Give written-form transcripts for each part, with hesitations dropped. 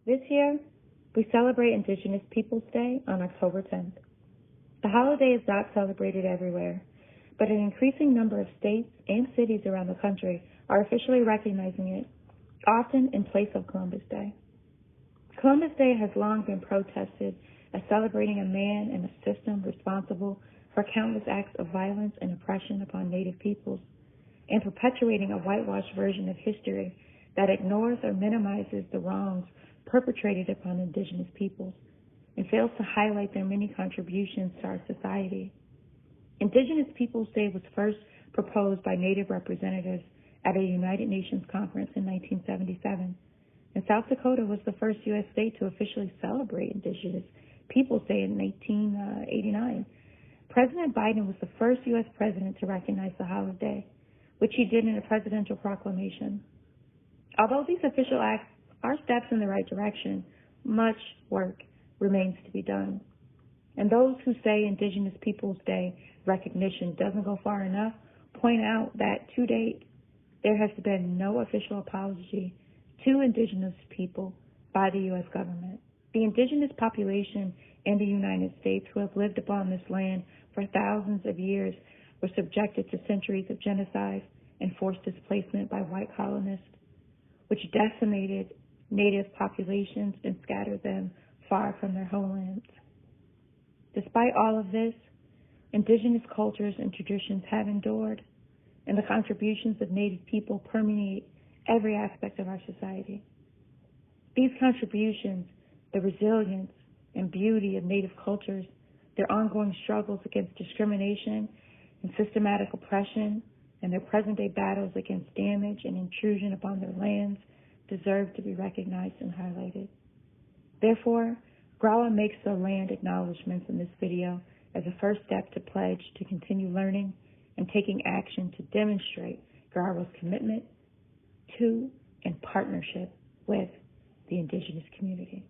This year, we celebrate Indigenous Peoples Day on October 10th. The holiday is not celebrated everywhere, but an increasing number of states and cities around the country are officially recognizing it, often in place of Columbus Day. Columbus Day has long been protested as celebrating a man and a system responsible for countless acts of violence and oppression upon Native peoples, and perpetuating a whitewashed version of history that ignores or minimizes the wrongs perpetrated upon Indigenous peoples and fails to highlight their many contributions to our society. Indigenous Peoples Day was first proposed by Native representatives at a United Nations conference in 1977, and South Dakota was the first U.S. state to officially celebrate Indigenous Peoples Day in 1989. President Biden was the first U.S. president to recognize the holiday, which he did in a presidential proclamation. Although these official acts are steps in the right direction, much work remains to be done. And those who say Indigenous Peoples Day recognition doesn't go far enough point out that to date, there has been no official apology to Indigenous people by the U.S. government. The Indigenous population in the United States who have lived upon this land for thousands of years were subjected to centuries of genocide and forced displacement by white colonists, which decimated Native populations and scattered them far from their homelands. Despite all of this, Indigenous cultures and traditions have endured, and the contributions of Native people permeate every aspect of our society. These contributions, the resilience and beauty of Native cultures, their ongoing struggles against discrimination and systematic oppression, and their present-day battles against damage and intrusion upon their lands deserve to be recognized and highlighted. Therefore, GRAWA makes the land acknowledgments in this video as a first step to pledge to continue learning and taking action to demonstrate GRAWA's commitment to and partnership with the Indigenous community.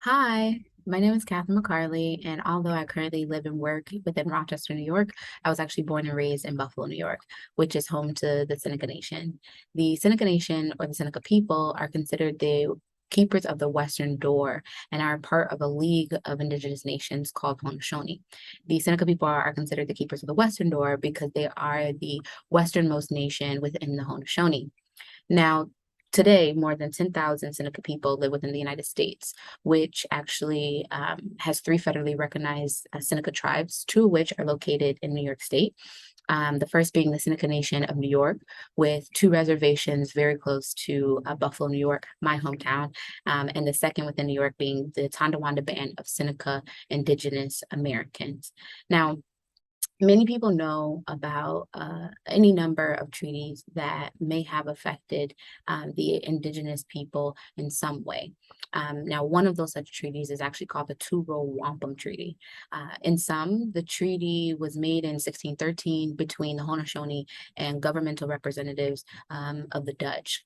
Hi, my name is Catherine McCarley, and although I currently live and work within Rochester, New York, I was actually born and raised in Buffalo, New York, which is home to the Seneca Nation. The Seneca Nation, or the Seneca people, are considered the keepers of the Western Door and are part of a league of Indigenous nations called Haudenosaunee. The Seneca people are considered the keepers of the Western Door because they are the westernmost nation within the Haudenosaunee. Now, today, more than 10,000 Seneca people live within the United States, which actually has 3 federally recognized Seneca tribes, 2 of which are located in New York State. The first being the Seneca Nation of New York, with 2 reservations very close to Buffalo, New York, my hometown, and the second within New York being the Tonawanda Band of Seneca Indigenous Americans. Now, many people know about any number of treaties that may have affected the Indigenous people in some way. Now, one of those such treaties is actually called the Two-Row Wampum Treaty. In some, the treaty was made in 1613 between the Haudenosaunee and governmental representatives of the Dutch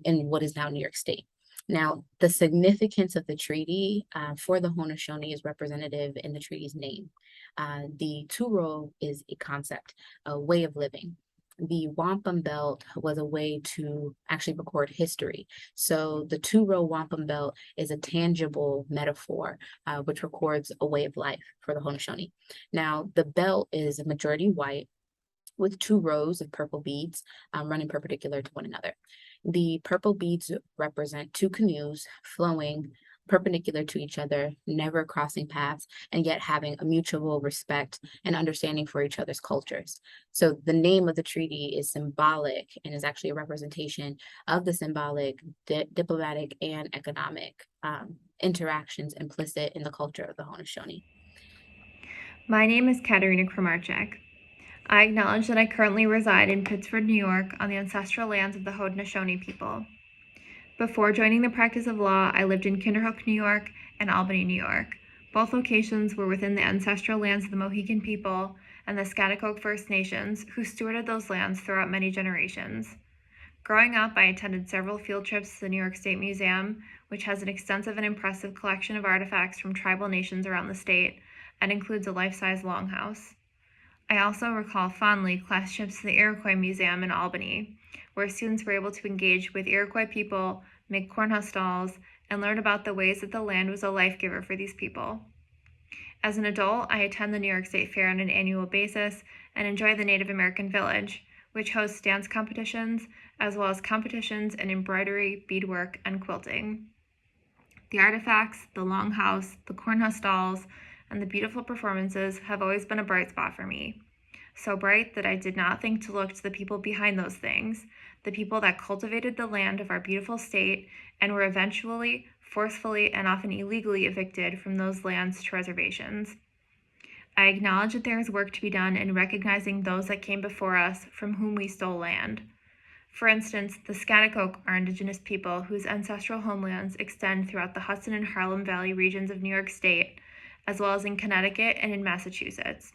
in what is now New York State. Now, the significance of the treaty for the Haudenosaunee is representative in the treaty's name. The two-row is a concept, a way of living. The wampum belt was a way to actually record history. So the two-row wampum belt is a tangible metaphor which records a way of life for the Haudenosaunee. Now, the belt is a majority white with 2 rows of purple beads running perpendicular to one another. The purple beads represent 2 canoes flowing perpendicular to each other, never crossing paths, and yet having a mutual respect and understanding for each other's cultures. So the name of the treaty is symbolic and is actually a representation of the symbolic, diplomatic, and economic interactions implicit in the culture of the Haudenosaunee. My name is Katerina Kramarchak. I acknowledge that I currently reside in Pittsford, New York, on the ancestral lands of the Haudenosaunee people. Before joining the practice of law, I lived in Kinderhook, New York, and Albany, New York. Both locations were within the ancestral lands of the Mohican people and the Schaghticoke First Nations, who stewarded those lands throughout many generations. Growing up, I attended several field trips to the New York State Museum, which has an extensive and impressive collection of artifacts from tribal nations around the state and includes a life-size longhouse. I also recall fondly class trips to the Iroquois Museum in Albany, where students were able to engage with Iroquois people, make cornhusk stalls, and learn about the ways that the land was a life giver for these people. As an adult, I attend the New York State Fair on an annual basis and enjoy the Native American Village, which hosts dance competitions, as well as competitions in embroidery, beadwork, and quilting. The artifacts, the longhouse, the cornhusk stalls, and the beautiful performances have always been a bright spot for me. So bright that I did not think to look to the people behind those things, the people that cultivated the land of our beautiful state and were eventually, forcefully, and often illegally evicted from those lands to reservations. I acknowledge that there is work to be done in recognizing those that came before us from whom we stole land. For instance, the Schaghticoke are Indigenous people whose ancestral homelands extend throughout the Hudson and Harlem Valley regions of New York State, as well as in Connecticut and in Massachusetts.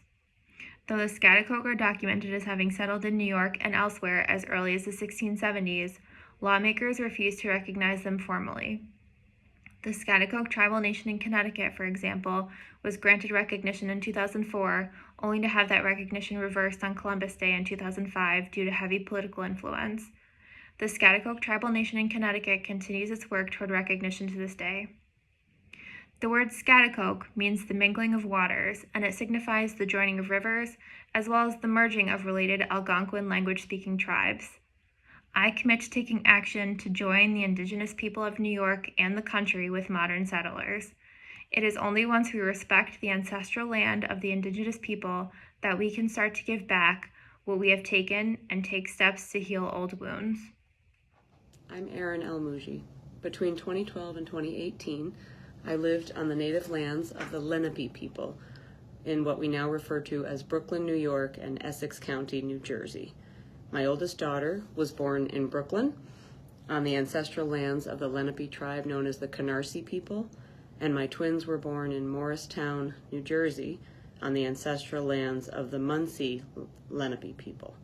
Though the Schaghticoke are documented as having settled in New York and elsewhere as early as the 1670s, lawmakers refused to recognize them formally. The Schaghticoke tribal nation in Connecticut, for example, was granted recognition in 2004, only to have that recognition reversed on Columbus Day in 2005 due to heavy political influence. The Schaghticoke tribal nation in Connecticut continues its work toward recognition to this day. The word Schaghticoke means the mingling of waters, and it signifies the joining of rivers, as well as the merging of related Algonquin language-speaking tribes. I commit to taking action to join the Indigenous people of New York and the country with modern settlers. It is only once we respect the ancestral land of the Indigenous people that we can start to give back what we have taken and take steps to heal old wounds. I'm Erin Elmouji. Between 2012 and 2018, I lived on the native lands of the Lenape people in what we now refer to as Brooklyn, New York, and Essex County, New Jersey. My oldest daughter was born in Brooklyn on the ancestral lands of the Lenape tribe known as the Canarsie people, and my twins were born in Morristown, New Jersey, on the ancestral lands of the Munsee Lenape people.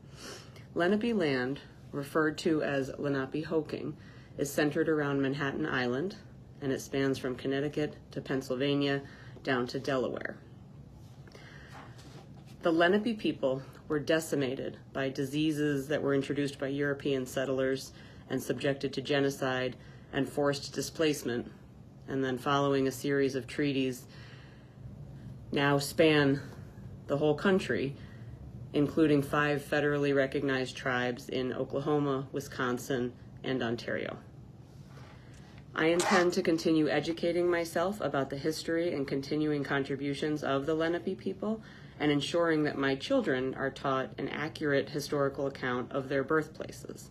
Lenape land, referred to as Lenapehoking, is centered around Manhattan Island, and it spans from Connecticut to Pennsylvania down to Delaware. The Lenape people were decimated by diseases that were introduced by European settlers and subjected to genocide and forced displacement, and then following a series of treaties now span the whole country, including 5 federally recognized tribes in Oklahoma, Wisconsin, and Ontario. I intend to continue educating myself about the history and continuing contributions of the Lenape people and ensuring that my children are taught an accurate historical account of their birthplaces.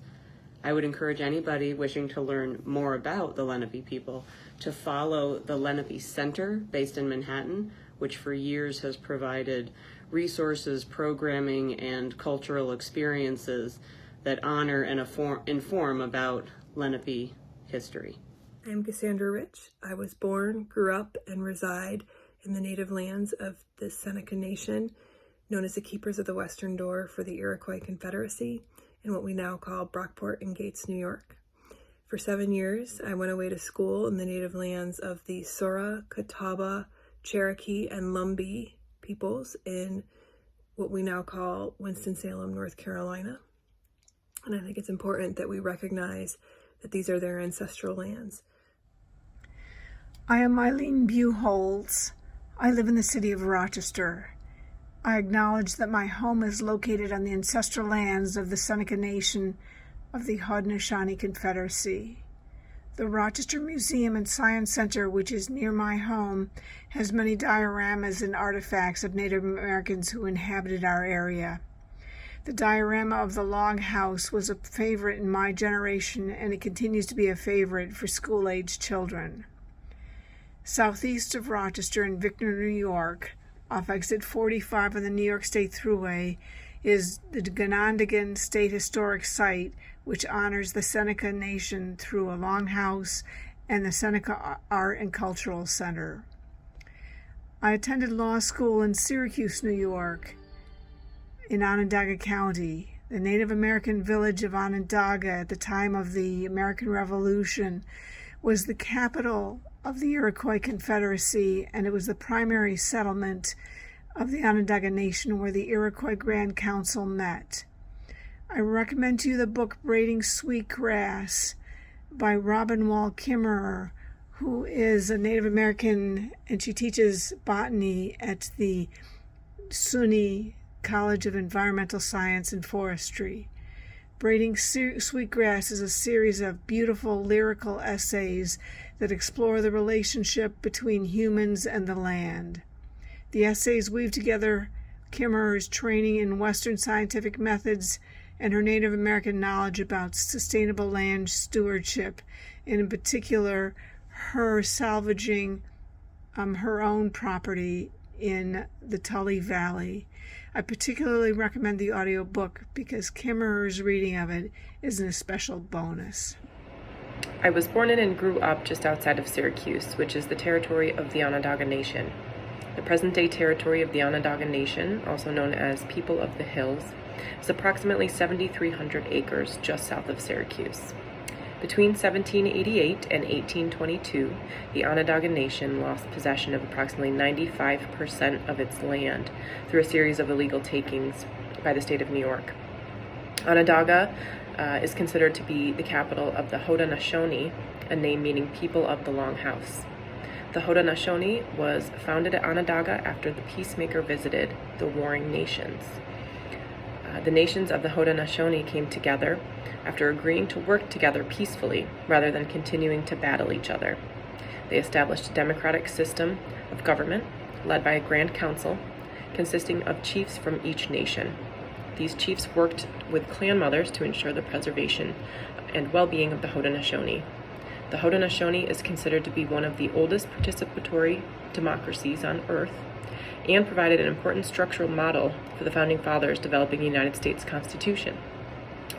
I would encourage anybody wishing to learn more about the Lenape people to follow the Lenape Center based in Manhattan, which for years has provided resources, programming, and cultural experiences that honor and inform about Lenape history. I'm Cassandra Rich. I was born, grew up, and reside in the native lands of the Seneca Nation, known as the Keepers of the Western Door for the Iroquois Confederacy, in what we now call Brockport and Gates, New York. For 7 years, I went away to school in the native lands of the Sora, Catawba, Cherokee, and Lumbee peoples in what we now call Winston-Salem, North Carolina. And I think it's important that we recognize that these are their ancestral lands. I am Eileen Buchholz. I live in the city of Rochester. I acknowledge that my home is located on the ancestral lands of the Seneca Nation of the Haudenosaunee Confederacy. The Rochester Museum and Science Center, which is near my home, has many dioramas and artifacts of Native Americans who inhabited our area. The diorama of the log house was a favorite in my generation, and it continues to be a favorite for school-age children. Southeast of Rochester in Victor, New York, off exit 45 on the New York State Thruway, is the Ganondagan State Historic Site, which honors the Seneca Nation through a longhouse and the Seneca Art and Cultural Center. I attended law school in Syracuse, New York, in Onondaga County. The Native American village of Onondaga at the time of the American Revolution was the capital of the Iroquois Confederacy, and it was the primary settlement of the Onondaga Nation where the Iroquois Grand Council met. I recommend to you the book Braiding Sweetgrass by Robin Wall Kimmerer, who is a Native American, and she teaches botany at the SUNY College of Environmental Science and Forestry. Braiding Sweetgrass is a series of beautiful lyrical essays that explore the relationship between humans and the land. The essays weave together Kimmerer's training in Western scientific methods and her Native American knowledge about sustainable land stewardship, and in particular, her salvaging her own property in the Tully Valley. I particularly recommend the audiobook because Kimmerer's reading of it is an especial bonus. I was born in and grew up just outside of Syracuse, which is the territory of the Onondaga Nation. The present-day territory of the Onondaga Nation, also known as People of the Hills, is approximately 7,300 acres just south of Syracuse. Between 1788 and 1822, the Onondaga Nation lost possession of approximately 95% of its land through a series of illegal takings by the state of New York. Onondaga is considered to be the capital of the Haudenosaunee, a name meaning people of the Longhouse. The Haudenosaunee was founded at Onondaga after the peacemaker visited the warring nations. The nations of the Haudenosaunee came together after agreeing to work together peacefully rather than continuing to battle each other. They established a democratic system of government led by a Grand Council consisting of chiefs from each nation. These chiefs worked with clan mothers to ensure the preservation and well-being of the Haudenosaunee. The Haudenosaunee is considered to be one of the oldest participatory democracies on Earth and provided an important structural model for the Founding Fathers developing the United States Constitution.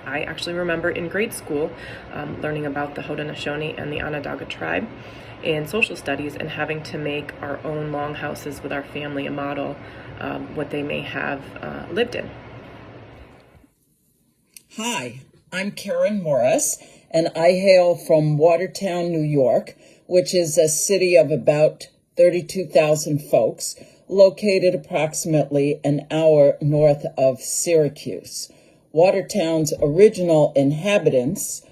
I actually remember in grade school learning about the Haudenosaunee and the Onondaga tribe in social studies and having to make our own longhouses with our family a model what they may have lived in. Hi, I'm Karen Morris, and I hail from Watertown, New York, which is a city of about 32,000 folks, located approximately an hour north of Syracuse. Watertown's original inhabitants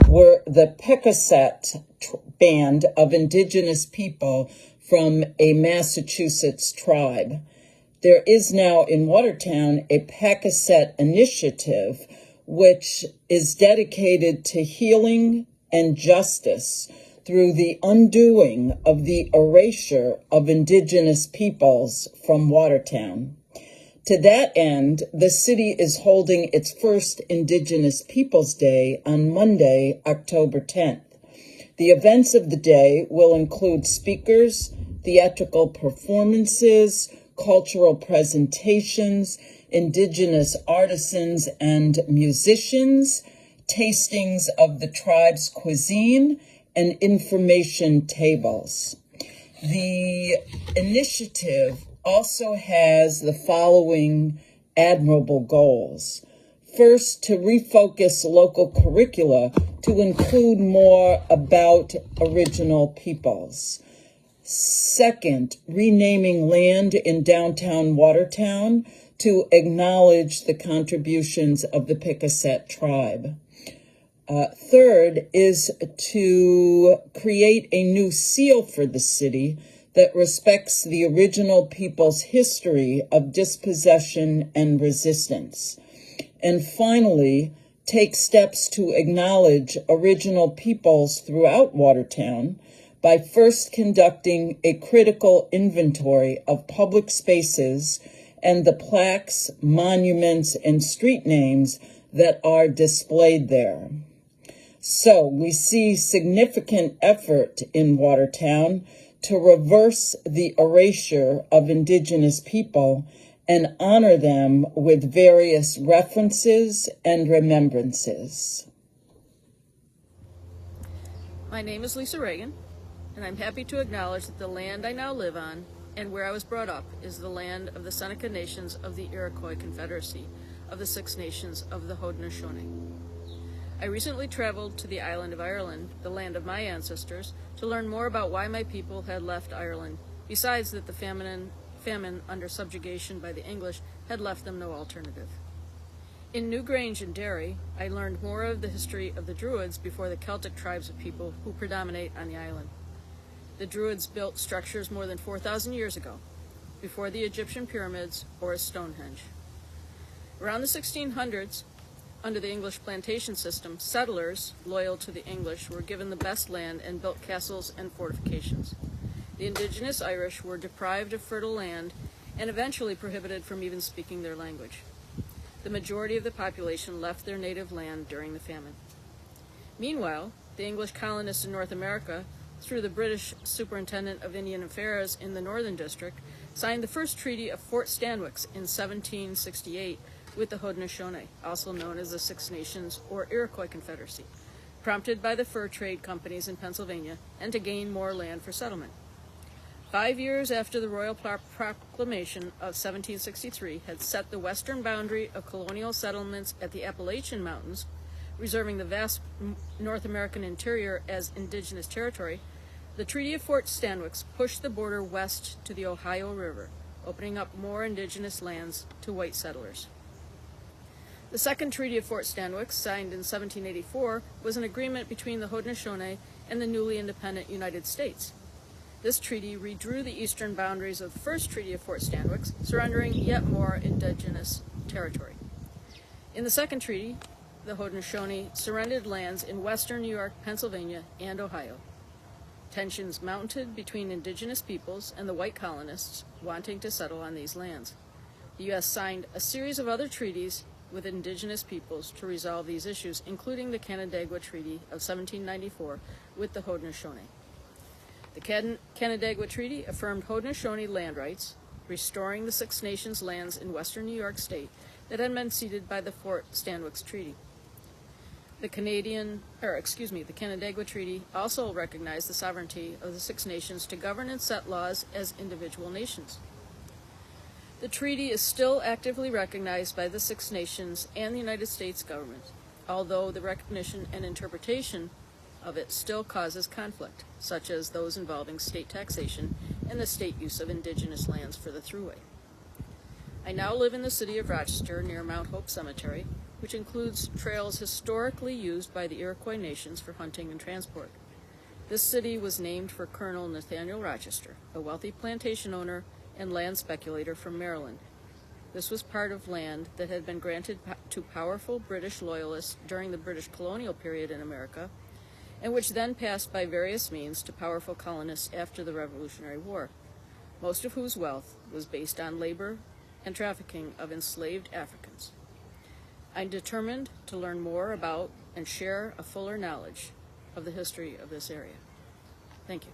were the Pecosset band of indigenous people from a Massachusetts tribe. There is now in Watertown a Pecosset initiative which is dedicated to healing and justice through the undoing of the erasure of indigenous peoples from Watertown. To that end, the city is holding its first Indigenous Peoples Day on Monday, October 10th. The events of the day will include speakers, theatrical performances, cultural presentations, indigenous artisans and musicians, tastings of the tribe's cuisine, and information tables. The initiative also has the following admirable goals. First, to refocus local curricula to include more about original peoples. Second, renaming land in downtown Watertown to acknowledge the contributions of the Pecosset tribe. Third is to create a new seal for the city that respects the original people's history of dispossession and resistance. And finally, take steps to acknowledge original peoples throughout Watertown by first conducting a critical inventory of public spaces and the plaques, monuments, and street names that are displayed there. So we see significant effort in Watertown to reverse the erasure of indigenous people and honor them with various references and remembrances. My name is Lisa Reagan, and I'm happy to acknowledge that the land I now live on and where I was brought up is the land of the Seneca Nations of the Iroquois Confederacy of the Six Nations of the Haudenosaunee. I recently traveled to the island of Ireland, the land of my ancestors, to learn more about why my people had left Ireland, besides that the famine under subjugation by the English had left them no alternative. In Newgrange in Derry, I learned more of the history of the Druids before the Celtic tribes of people who predominate on the island. The Druids built structures more than 4,000 years ago, before the Egyptian pyramids or Stonehenge. Around the 1600s, under the English plantation system, settlers, loyal to the English, were given the best land and built castles and fortifications. The indigenous Irish were deprived of fertile land and eventually prohibited from even speaking their language. The majority of the population left their native land during the famine. Meanwhile, the English colonists in North America, through the British Superintendent of Indian Affairs in the Northern District, signed the first Treaty of Fort Stanwix in 1768 with the Haudenosaunee, also known as the Six Nations or Iroquois Confederacy, prompted by the fur trade companies in Pennsylvania and to gain more land for settlement. 5 years after the Royal Proclamation of 1763 had set the western boundary of colonial settlements at the Appalachian Mountains, reserving the vast North American interior as indigenous territory, the Treaty of Fort Stanwix pushed the border west to the Ohio River, opening up more indigenous lands to white settlers. The Second Treaty of Fort Stanwix, signed in 1784, was an agreement between the Haudenosaunee and the newly independent United States. This treaty redrew the eastern boundaries of the First Treaty of Fort Stanwix, surrendering yet more indigenous territory. In the Second Treaty, the Haudenosaunee surrendered lands in western New York, Pennsylvania, and Ohio. Tensions mounted between indigenous peoples and the white colonists wanting to settle on these lands. The U.S. signed a series of other treaties with indigenous peoples to resolve these issues, including the Canandaigua Treaty of 1794 with the Haudenosaunee. The Canandaigua Treaty affirmed Haudenosaunee land rights, restoring the Six Nations lands in western New York State that had been ceded by the Fort Stanwix Treaty. The Canandaigua Treaty also recognized the sovereignty of the Six Nations to govern and set laws as individual nations. The treaty is still actively recognized by the Six Nations and the United States government, although the recognition and interpretation of it still causes conflict, such as those involving state taxation and the state use of indigenous lands for the thruway. I now live in the city of Rochester near Mount Hope Cemetery, which includes trails historically used by the Iroquois nations for hunting and transport. This city was named for Colonel Nathaniel Rochester, a wealthy plantation owner and land speculator from Maryland. This was part of land that had been granted to powerful British loyalists during the British colonial period in America, and which then passed by various means to powerful colonists after the Revolutionary War, most of whose wealth was based on labor and trafficking of enslaved Africans. I'm determined to learn more about and share a fuller knowledge of the history of this area. Thank you.